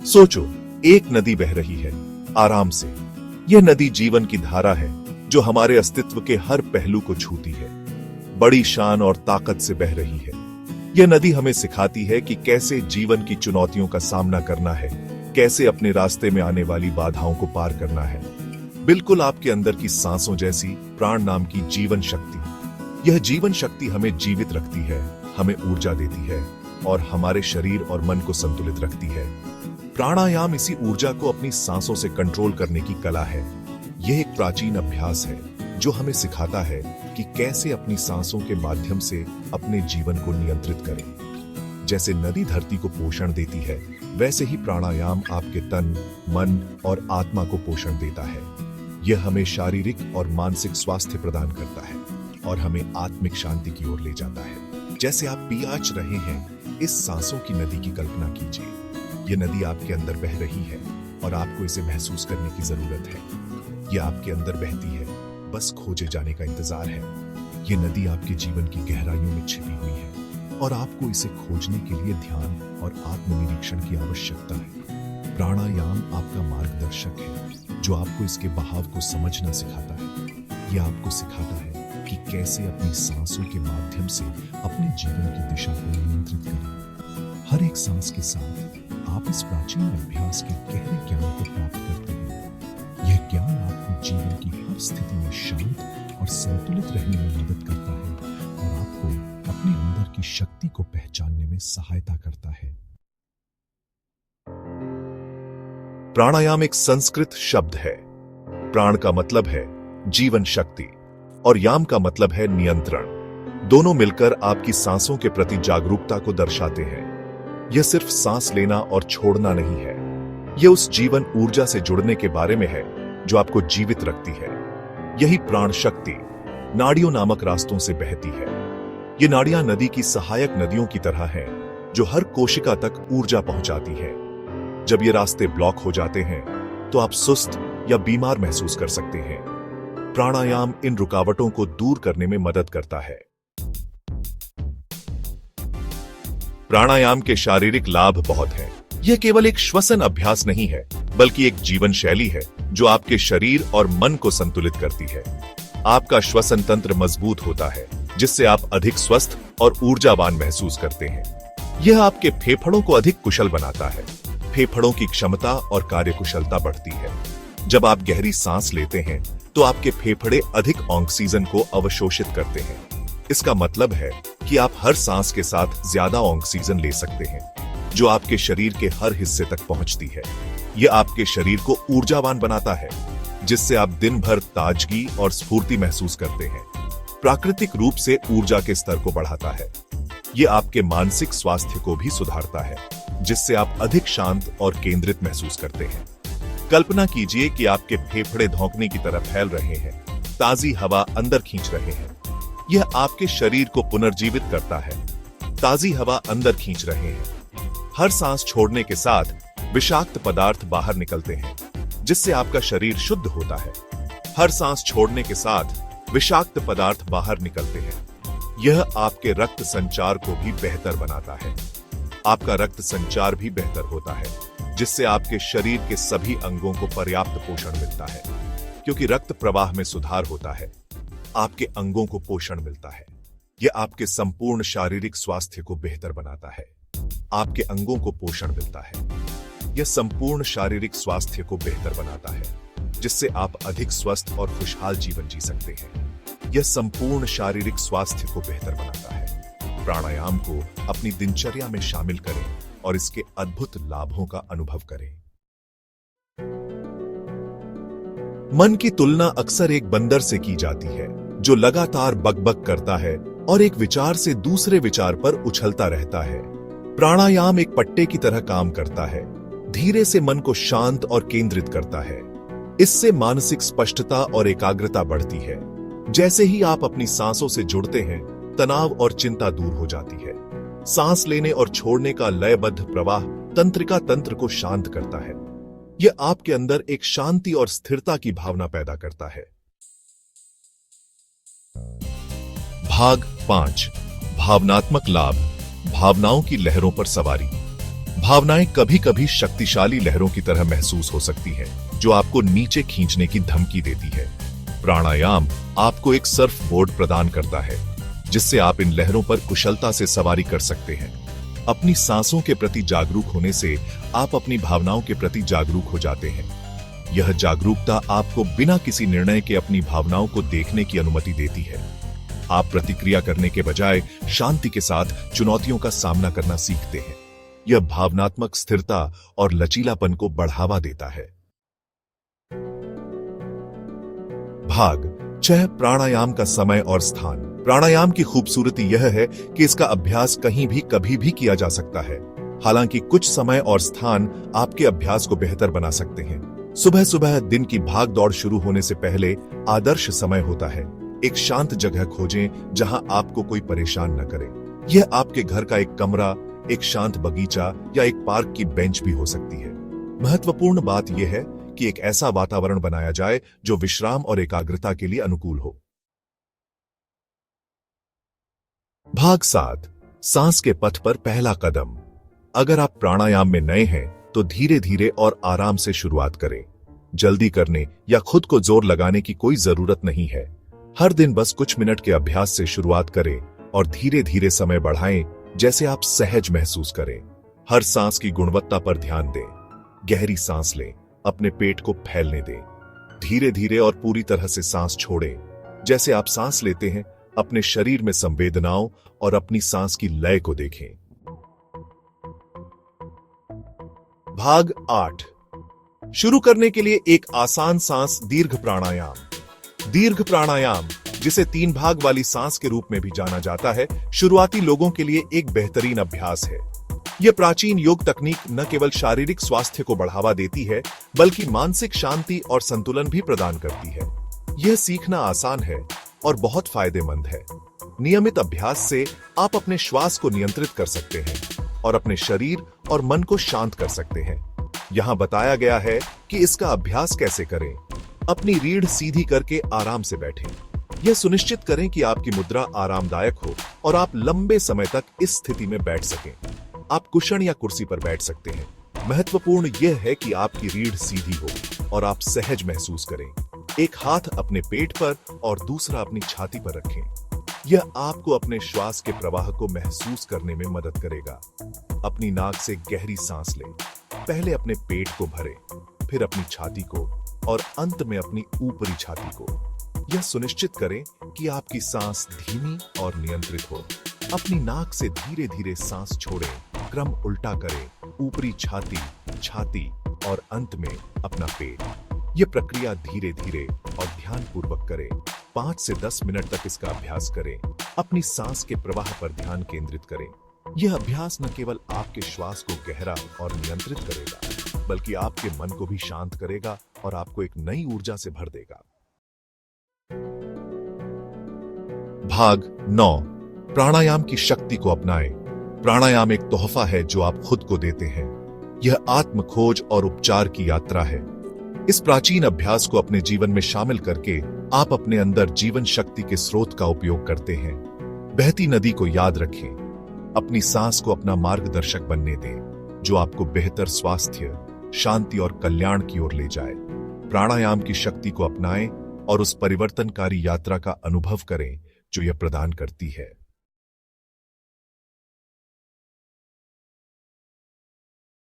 सोचो, एक नदी बह रही है आराम से। यह नदी जीवन की धारा है जो हमारे अस्तित्व के हर पहलू को छूती है। बड़ी शान और ताकत से बह रही है। यह नदी हमें सिखाती है कि कैसे जीवन की चुनौतियों का सामना करना है, कैसे अपने रास्ते में आने वाली बाधाओं को पार करना है। बिल्कुल आपके अंदर की सांसों जैसी प्राण नाम की जीवन शक्ति। यह जीवन शक्ति हमें जीवित रखती है, हमें ऊर्जा देती है और हमारे शरीर और मन को संतुलित रखती है। प्राणायाम इसी ऊर्जा को अपनी सांसों से कंट्रोल करने की कला है। यह एक प्राचीन अभ्यास है जो हमें सिखाता है कि कैसे अपनी सांसों के माध्यम से अपने जीवन को नियंत्रित करें। जैसे नदी धरती को पोषण देती है, वैसे ही प्राणायाम आपके तन, मन और आत्मा को पोषण देता है। यह हमें शारीरिक और मानसिक स्वास्थ्य प्रदान करता है और हमें आत्मिक शांति की ओर ले जाता है। जैसे आप पियाच रहे हैं, इस सांसों की नदी की कल्पना कीजिए। यह नदी आपके अंदर बह रही है और आपको इसे महसूस करने की जरूरत है। यह आपके अंदर बहती है, बस खोजे जाने का इंतजार है। यह नदी आपके जीवन की गहराइयों में छिपी हुई है और आपको इसे खोजने के लिए ध्यान और आत्मनिरीक्षण की आवश्यकता है। प्राणायाम आपका मार्गदर्शक है जो आपको इसके बहाव को समझना सिखाता है। यह आपको सिखाता है कि कैसे अपनी सांसों के माध्यम से अपने जीवन की दिशा को नियंत्रित करें। हर एक सांस के साथ आप इस प्राचीन अभ्यास के गहरे ज्ञान को प्राप्त करते हैं। यह ज्ञान आपको जीवन की हर स्थिति में शांत और संतुलित रहने में मदद करता है और आपको अपने अंदर की शक्ति को पहचानने में सहायता करता है। प्राणायाम एक संस्कृत शब्द है। प्राण का मतलब है जीवन शक्ति और याम का मतलब है नियंत्रण। दोनों मिलकर आपकी सांसों के प्रति जागरूकता को दर्शाते हैं। यह सिर्फ सांस लेना और छोड़ना नहीं है, यह उस जीवन ऊर्जा से जुड़ने के बारे में है जो आपको जीवित रखती है। यही प्राण शक्ति नाड़ियों नामक रास्तों से बहती है। ये नाड़ियां नदी की सहायक नदियों की तरह हैं जो हर कोशिका तक ऊर्जा पहुंचाती हैं। जब ये रास्ते ब्लॉक हो जाते हैं तो आप सुस्त या बीमार महसूस कर सकते हैं। प्राणायाम इन रुकावटों को दूर करने में मदद करता है। प्राणायाम के शारीरिक लाभ बहुत हैं। यह केवल एक श्वसन अभ्यास नहीं है, बल्कि एक जीवन शैली है जो आपके शरीर और मन को संतुलित करती है। आपका श्वसन तंत्र मजबूत होता है, जिससे आप अधिक स्वस्थ और ऊर्जावान महसूस करते हैं। यह आपके फेफड़ों को अधिक कुशल बनाता है। फेफड़ों की क्षमता और कार्यकुशलता बढ़ती है। जब आप गहरी सांस लेते हैं तो आपके फेफड़े अधिक ऑक्सीजन को अवशोषित करते हैं। इसका मतलब है कि आप हर सांस के साथ ज्यादा ऑक्सीजन ले सकते हैं, जो आपके शरीर के हर हिस्से तक पहुंचती है। यह आपके शरीर को ऊर्जावान बनाता है, जिससे आप दिन भर ताजगी और स्फूर्ति महसूस करते हैं। प्राकृतिक रूप से ऊर्जा के स्तर को बढ़ाता है। यह आपके मानसिक स्वास्थ्य को भी सुधारता है, जिससे आप अधिक शांत और केंद्रित महसूस करते हैं। कल्पना कीजिए कि आपके फेफड़े धौंकने की तरफ फैल रहे हैं, ताजी हवा अंदर खींच रहे हैं। यह आपके शरीर को पुनर्जीवित करता है। ताजी हवा अंदर खींच रहे हैं। हर सांस छोड़ने के साथ विषाक्त पदार्थ बाहर निकलते हैं, जिससे आपका शरीर शुद्ध होता है। हर सांस छोड़ने के साथ विषाक्त पदार्थ बाहर निकलते हैं। यह आपके रक्त संचार को भी बेहतर बनाता है। आपका रक्त संचार भी बेहतर होता है, जिससे आपके शरीर के सभी अंगों को पर्याप्त पोषण मिलता है। क्योंकि रक्त प्रवाह में सुधार होता है, आपके अंगों को पोषण मिलता है। यह आपके संपूर्ण शारीरिक स्वास्थ्य को बेहतर बनाता है। आपके अंगों को पोषण मिलता है। यह संपूर्ण शारीरिक स्वास्थ्य को बेहतर बनाता है, जिससे आप अधिक स्वस्थ और खुशहाल जीवन जी सकते हैं। यह संपूर्ण शारीरिक स्वास्थ्य को बेहतर बनाता है। प्राणायाम को अपनी दिनचर्या में शामिल करें और इसके अद्भुत लाभों का अनुभव करें। मन की तुलना अक्सर एक बंदर से की जाती है, जो लगातार बकबक करता है और एक विचार से दूसरे विचार पर उछलता रहता है। प्राणायाम एक पट्टे की तरह काम करता है, धीरे से मन को शांत और केंद्रित करता है। इससे मानसिक स्पष्टता और एकाग्रता बढ़ती है। जैसे ही आप अपनी सांसों से जुड़ते हैं, तनाव और चिंता दूर हो जाती है। सांस लेने और छोड़ने का लयबद्ध प्रवाह तंत्रिका तंत्र को शांत करता है। यह आपके अंदर एक शांति और स्थिरता की भावना पैदा करता है। भाग 5 भावनात्मक लाभ, भावनाओं की लहरों पर सवारी। भावनाएं कभी कभी शक्तिशाली लहरों की तरह महसूस हो सकती हैं, जो आपको नीचे खींचने की धमकी देती है। प्राणायाम आपको एक सर्फ बोर्ड प्रदान करता है, जिससे आप इन लहरों पर कुशलता से सवारी कर सकते हैं। अपनी सांसों के प्रति जागरूक होने से आप अपनी भावनाओं के प्रति जागरूक हो जाते हैं। यह जागरूकता आपको बिना किसी निर्णय के अपनी भावनाओं को देखने की अनुमति देती है। आप प्रतिक्रिया करने के बजाय शांति के साथ चुनौतियों का सामना करना सीखते हैं। यह भावनात्मक स्थिरता और लचीलापन को बढ़ावा देता है। भाग 6, प्राणायाम का समय और स्थान। प्राणायाम की खूबसूरती यह है कि इसका अभ्यास कहीं भी कभी भी किया जा सकता है। हालांकि कुछ समय और स्थान आपके अभ्यास को बेहतर बना सकते हैं। सुबह सुबह दिन की भाग दौड़ शुरू होने से पहले आदर्श समय होता है। एक शांत जगह खोजें जहां आपको कोई परेशान न करे। यह आपके घर का एक कमरा, एक शांत बगीचा या एक पार्क की बेंच भी हो सकती है। महत्वपूर्ण बात यह है कि एक ऐसा वातावरण बनाया जाए जो विश्राम और एकाग्रता के लिए अनुकूल हो। भाग 7, सांस के पथ पर पहला कदम। अगर आप प्राणायाम में नए हैं तो धीरे धीरे और आराम से शुरुआत करें। जल्दी करने या खुद को जोर लगाने की कोई जरूरत नहीं है। हर दिन बस कुछ मिनट के अभ्यास से शुरुआत करें और धीरे धीरे समय बढ़ाएं, जैसे आप सहज महसूस करें। हर सांस की गुणवत्ता पर ध्यान दें। गहरी सांस लें, अपने पेट को फैलने दें। धीरे धीरे और पूरी तरह से सांस छोड़ें। जैसे आप सांस लेते हैं, अपने शरीर में संवेदनाओं और अपनी सांस की लय को देखें। भाग 8, शुरू करने के लिए एक आसान सांस दीर्घ प्राणायाम। दीर्घ प्राणायाम, जिसे 3 भाग वाली सांस के रूप में भी जाना जाता है, शुरुआती लोगों के लिए एक बेहतरीन अभ्यास है। यह प्राचीन योग तकनीक न केवल शारीरिक स्वास्थ्य को बढ़ावा देती है, बल्कि मानसिक शांति और संतुलन भी प्रदान करती है। यह सीखना आसान है और बहुत फायदेमंद है। नियमित अभ्यास से आप अपने श्वास को नियंत्रित कर सकते हैं और अपने शरीर और मन को शांत कर सकते हैं। यहां बताया गया है कि इसका अभ्यास कैसे करें। अपनी रीढ़ सीधी करके आराम से बैठें। यह सुनिश्चित करें कि आपकी मुद्रा आरामदायक हो और आप लंबे समय तक इस स्थिति में बैठ सकें। आप कुशन या कुर्सी पर बैठ सकते हैं। महत्वपूर्ण यह है कि आपकी रीढ़ सीधी हो और आप सहज महसूस करें। एक हाथ अपने पेट पर और दूसरा अपनी छाती पर रखें। यह आपको अपने श्वास के प्रवाह को महसूस करने में मदद करेगा। अपनी नाक से गहरी सांस लें। पहले अपने पेट को भरें, फिर अपनी छाती को और अंत में अपनी ऊपरी छाती को। यह सुनिश्चित करें कि आपकी सांस धीमी और नियंत्रित हो। अपनी नाक से धीरे धीरे सांस छोड़ें। क्रम उल्टा करें। ऊपरी छाती, छाती और अंत में अपना पेट। यह प्रक्रिया धीरे धीरे और ध्यानपूर्वक करें। 5 से 10 मिनट तक इसका अभ्यास करें। अपनी सांस के प्रवाह पर ध्यान केंद्रित करें। यह अभ्यास न केवल आपके श्वास को गहरा और नियंत्रित करेगा, बल्कि आपके मन को भी शांत करेगा और आपको एक नई ऊर्जा से भर देगा। भाग 9, प्राणायाम की शक्ति को अपनाएं। प्राणायाम एक तोहफा है जो आप खुद को देते हैं। यह आत्म खोज और उपचार की यात्रा है। इस प्राचीन अभ्यास को अपने जीवन में शामिल करके आप अपने अंदर जीवन शक्ति के स्रोत का उपयोग करते हैं। बहती नदी को याद रखें। अपनी सांस को अपना मार्गदर्शक बनने दें, जो आपको बेहतर स्वास्थ्य, शांति और कल्याण की ओर ले जाए। प्राणायाम की शक्ति को अपनाएं और उस परिवर्तनकारी यात्रा का अनुभव करें जो यह प्रदान करती है।